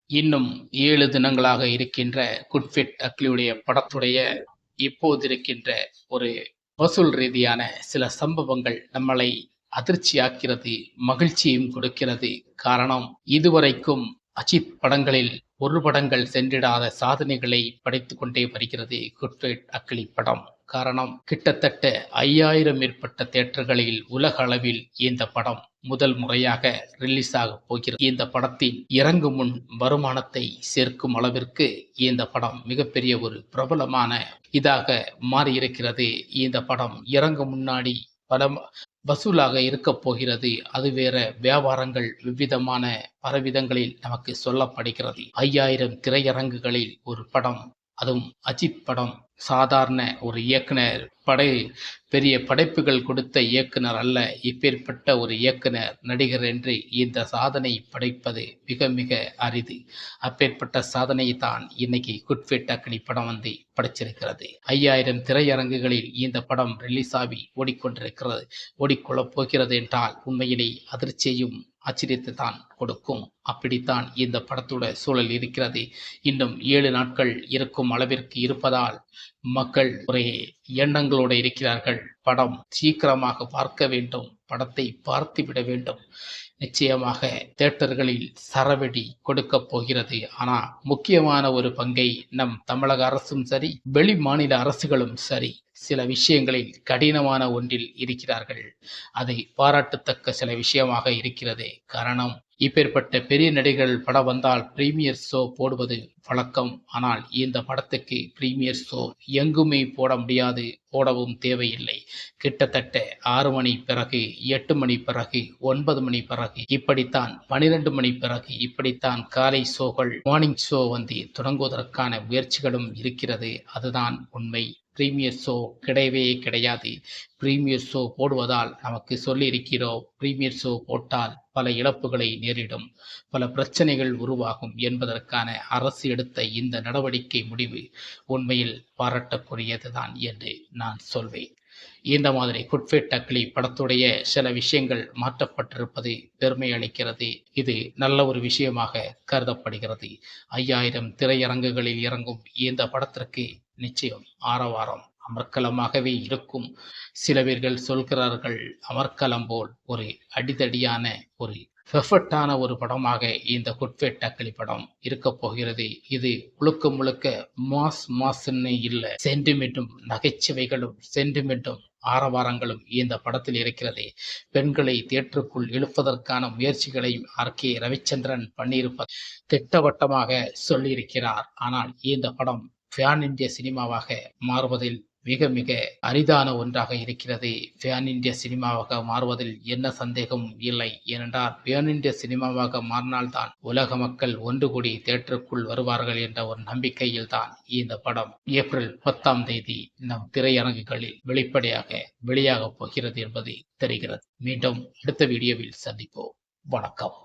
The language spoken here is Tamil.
இன்னும் 7 தினங்களாக இருக்கின்ற குட்ஃபிட் அக்லியுடைய படத்துடைய இப்போதிருக்கின்ற ஒரு வசூல் ரீதியான சில சம்பவங்கள் நம்மளை அதிர்ச்சியாக்கிறது, மகிழ்ச்சியும் கொடுக்கிறது. காரணம், இதுவரைக்கும் அஜித் படங்களில் ஒரு படங்கள் சென்றிடாத சாதனைகளை படைத்துக் கொண்டே வருகிறது குட்ஃபிட் அக்லி படம். காரணம், கிட்டத்தட்ட 5000 மேற்பட்ட தியேட்டர்களில் உலக அளவில் இந்த படம் முதல் முறையாக ரிலீஸ் ஆக போகிறது. இந்த படத்தின் இறங்கும் முன் வருமானத்தை சேர்க்கும் அளவிற்கு இந்த படம் மிகப்பெரிய ஒரு பிரபலமான இதாக மாறியிருக்கிறது. இந்த படம் இறங்கும் முன்னாடி படம் வசூலாக இருக்க போகிறது. அது வேற, வியாபாரங்கள் விவிதமான பலவிதங்களில் நமக்கு சொல்லப்படுகிறது. 5000 திரையரங்குகளில் ஒரு படம், அதுவும் அஜித் படம். சாதாரண ஒரு இயக்குனர், பெரிய படைப்புகள் கொடுத்த இயக்குனர் அல்ல. இப்பேற்பட்ட ஒரு இயக்குனர், நடிகர் என்று இந்த சாதனை படைப்பது மிக மிக அரிது. அப்பேற்பட்ட சாதனையை தான் இன்னைக்கு குட்ஃபிட் அக்லி படம் வந்து படைச்சிருக்கிறது. 5000 திரையரங்குகளில் இந்த படம் ரிலீஸ் ஆகி ஓடிக்கொண்டிருக்கிறது. ஓடிக்கொள்ளப் போகிறது என்றால் உண்மையிலே அதிர்ச்சியையும் ஆச்சரியத்தை தான் கொடுக்கும். அப்படித்தான் இந்த படத்தோட சூழல் இருக்கிறது. இன்னும் 7 நாட்கள் இருக்கும் அளவிற்கு இருப்பதால் மக்கள் ஒரே எண்ணங்களோடு இருக்கிறார்கள். படம் சீக்கிரமாக பார்க்க வேண்டும், படத்தை பார்த்துவிட வேண்டும். நிச்சயமாக தியேட்டர்களில் சரவெடி கொடுக்க போகிறது. ஆனால் முக்கியமான ஒரு பங்கை நம் தமிழக அரசும் சரி, வெளி மாநில அரசுகளும் சரி, சில விஷயங்களில் கடினமான ஒன்றில் இருக்கிறார்கள். அதை பாராட்டத்தக்க சில விஷயமாக இருக்கிறது. காரணம், இப்பேற்பட்ட பெரிய நடிகர்கள் படம் வந்தால் பிரீமியர் ஷோ போடுவது வழக்கம். ஆனால் இந்த படத்துக்கு பிரீமியர் ஷோ எங்குமே போட முடியாது, போடவும் தேவையில்லை. கிட்டத்தட்ட 6 மணி பிறகு, 8 மணி பிறகு, 9 மணி பிறகு, இப்படித்தான் 12 மணி பிறகு, இப்படித்தான் காலை ஷோகள், மார்னிங் ஷோ வந்து தொடங்குவதற்கான முயற்சிகளும் இருக்கிறது. அதுதான் உண்மை. பிரீமியர் ஷோ கிடையவே கிடையாது. பிரீமியர் ஷோ போடுவதால் நமக்கு சொல்லியிருக்கிறோம், பிரீமியர் ஷோ போட்டால் பல இழப்புகளை நேரிடும், பல பிரச்சனைகள் உருவாகும் என்பதற்கான அரசு எடுத்த இந்த நடவடிக்கை முடிவு உண்மையில் பாராட்டக்கூடியதுதான் என்று நான் சொல்வேன். இந்த மாதிரி குட்ஃபிட் அக்லி படத்துடைய சில விஷயங்கள் மாற்றப்பட்டிருப்பது பெருமை அளிக்கிறது. இது நல்ல ஒரு விஷயமாக கருதப்படுகிறது. 5000 திரையரங்குகளில் இறங்கும் இந்த படத்திற்கு நிச்சயம் ஆரவாரம் அமர்க்கலமாகவே இருக்கும். சில பேர்கள் சொல்கிறார்கள், அமர்க்கலம் போல் ஒரு அடிதடியான, ஒரு பெர்ஃபெக்டான ஒரு படமாக இந்த குட்ஃபிட் அக்லி படம் இருக்க போகிறது. இது முழுக்க முழுக்க மாஸ்ன்னு இல்லை, சென்டிமெண்ட்டும் நகைச்சுவைகளும் சென்டிமெண்ட்டும் ஆரவாரங்களும் இந்த படத்தில் இருக்கிறது. பெண்களை தியேட்டருக்குள் இழுப்பதற்கான முயற்சிகளையும் ஆர்.கே. ரவிச்சந்திரன் பண்ணியிருப்ப திட்டவட்டமாக சொல்லியிருக்கிறார். ஆனால் இந்த படம் பேன் இந்திய சினிமாவாக மாறுவதில் மிக மிக அரிதான ஒன்றாக இருக்கிறது. பேன் இந்திய சினிமாவாக மாறுவதில் என்ன சந்தேகமும் இல்லை. ஏனென்றால் பேன் இந்திய சினிமாவாக மாறினால்தான் உலக மக்கள் ஒன்று கூடி தியேட்டருக்குள் வருவார்கள் என்ற ஒரு நம்பிக்கையில் தான் இந்த படம் ஏப்ரல் 10ஆம் தேதி நம் திரையரங்குகளில் வெளிப்படையாக வெளியாகப் போகிறது என்பது தெரிகிறது. மீண்டும் அடுத்த வீடியோவில் சந்திப்போம். வணக்கம்.